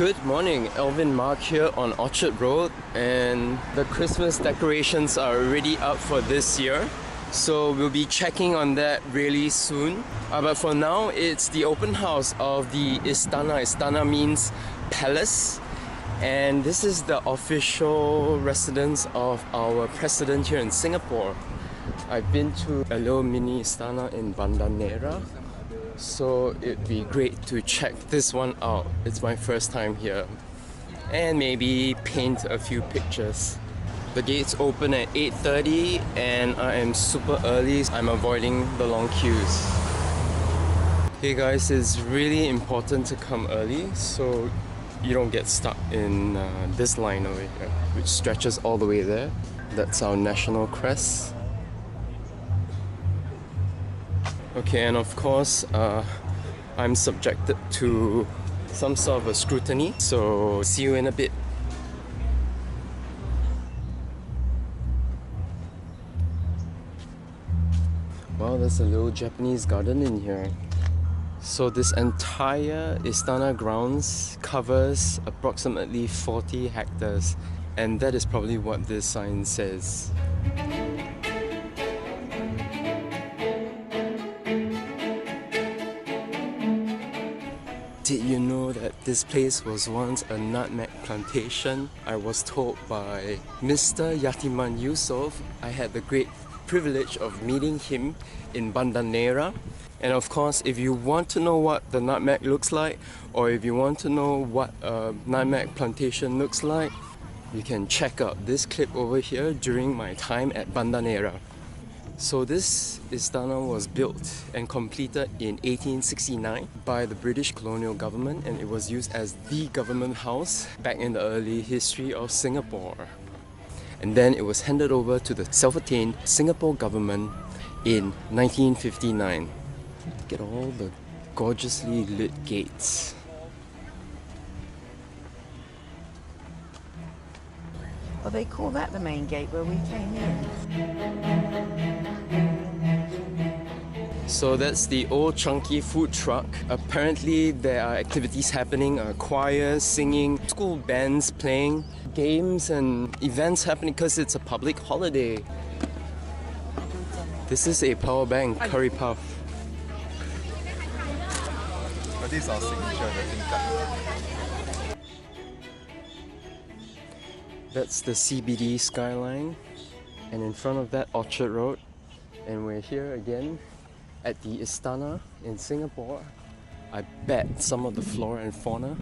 Good morning, Alvin Mark here on Orchard Road, and the Christmas decorations are already up for this year, so we'll be checking on that really soon. But for now, it's the open house of the Istana. Istana means palace, and this is the official residence of our president here in Singapore. I've been to a little mini Istana in Bandanera, so it'd be great to check this one out. It's my first time here, and maybe paint a few pictures. The gates open at 8:30 and I am super early. I'm avoiding the long queues. Hey guys, it's really important to come early so you don't get stuck in this line over here, which stretches all the way there. That's our national crest. Okay, and of course, I'm subjected to some sort of a scrutiny, so see you in a bit. Wow, there's a little Japanese garden in here. So this entire Istana grounds covers approximately 40 hectares, and that is probably what this sign says. Did you know that this place was once a nutmeg plantation? I was told by Mr. Yatiman Yusof. I had the great privilege of meeting him in Bandanera. And of course, if you want to know what the nutmeg looks like, or if you want to know what a nutmeg plantation looks like, you can check out this clip over here during my time at Bandanera. So this Istana was built and completed in 1869 by the British colonial government, and it was used as the government house back in the early history of Singapore. And then it was handed over to the self-attained Singapore government in 1959. Look at all the gorgeously lit gates. Well, they call that the main gate where we came in. So that's the old chunky food truck. Apparently there are activities happening, choirs singing, school bands playing, games and events happening because it's a public holiday. This is a power bank curry puff. This is our signature, the tingkat. That's the CBD skyline, and in front of that Orchard Road, and we're here again at the Istana in Singapore. I bet some of the flora and fauna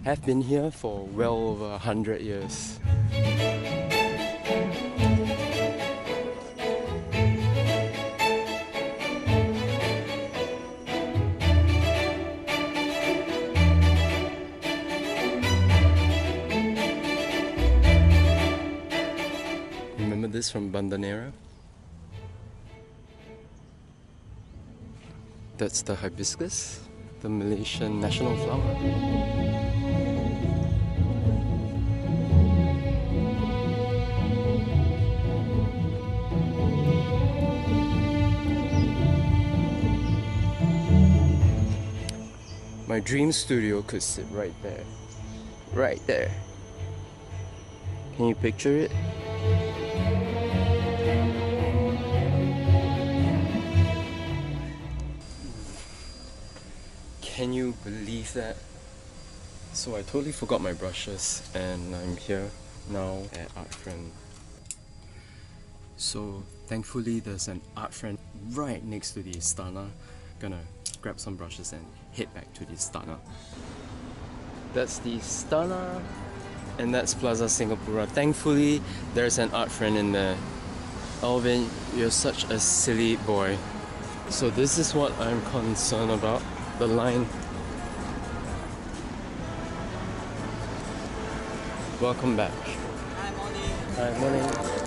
have been here for well over 100 years. Remember this from Bandanera? That's the hibiscus, the Malaysian national flower. My dream studio could sit right there. Right there. Can you picture it? Can you believe that? So I totally forgot my brushes and I'm here now at Art Friend. So thankfully there's an Art Friend right next to the Istana. Gonna grab some brushes and head back to the Istana. That's the Istana and that's Plaza Singapura. Thankfully there's an Art Friend in there. Alvin, you're such a silly boy. So this is what I'm concerned about. The line. Welcome back. Hi, morning. Hi, morning.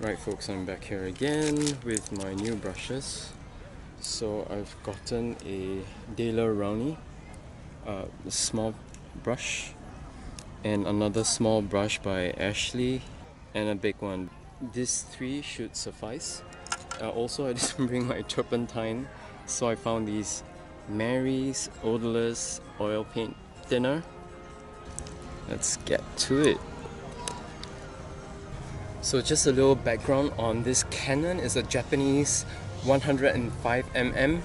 Right folks, I'm back here again with my new brushes. So I've gotten a Daler Rowney, a small brush, and another small brush by Ashley, and a big one. These three should suffice. Also, I didn't bring my turpentine, so I found these Mary's Odorless Oil Paint Thinner. Let's get to it. So just a little background on this Canon. Is a Japanese 105mm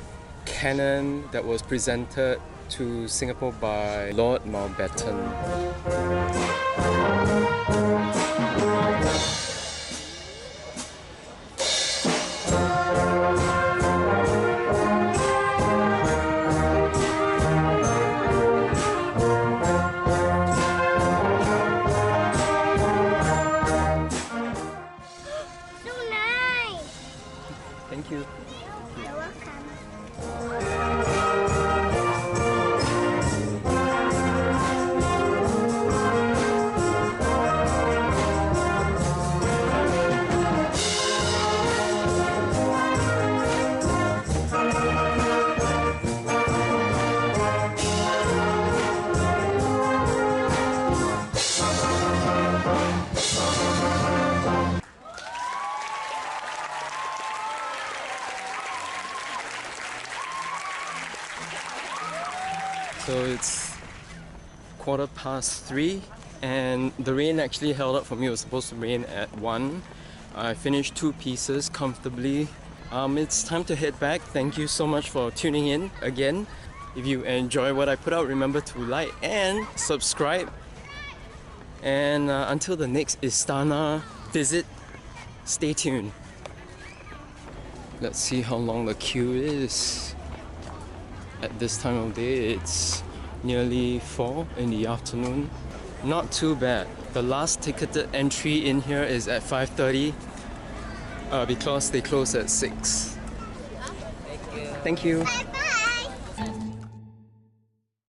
Canon that was presented to Singapore by Lord Mountbatten. Thank you. You're welcome. So it's 3:15 and the rain actually held up for me. It was supposed to rain at 1. I finished 2 pieces comfortably. It's time to head back. Thank you so much for tuning in again. If you enjoy what I put out, remember to like and subscribe. And until the next Istana visit, stay tuned. Let's see how long the queue is. At this time of day, it's nearly 4 in the afternoon. Not too bad. The last ticketed entry in here is at 5:30 because they close at 6. Thank you.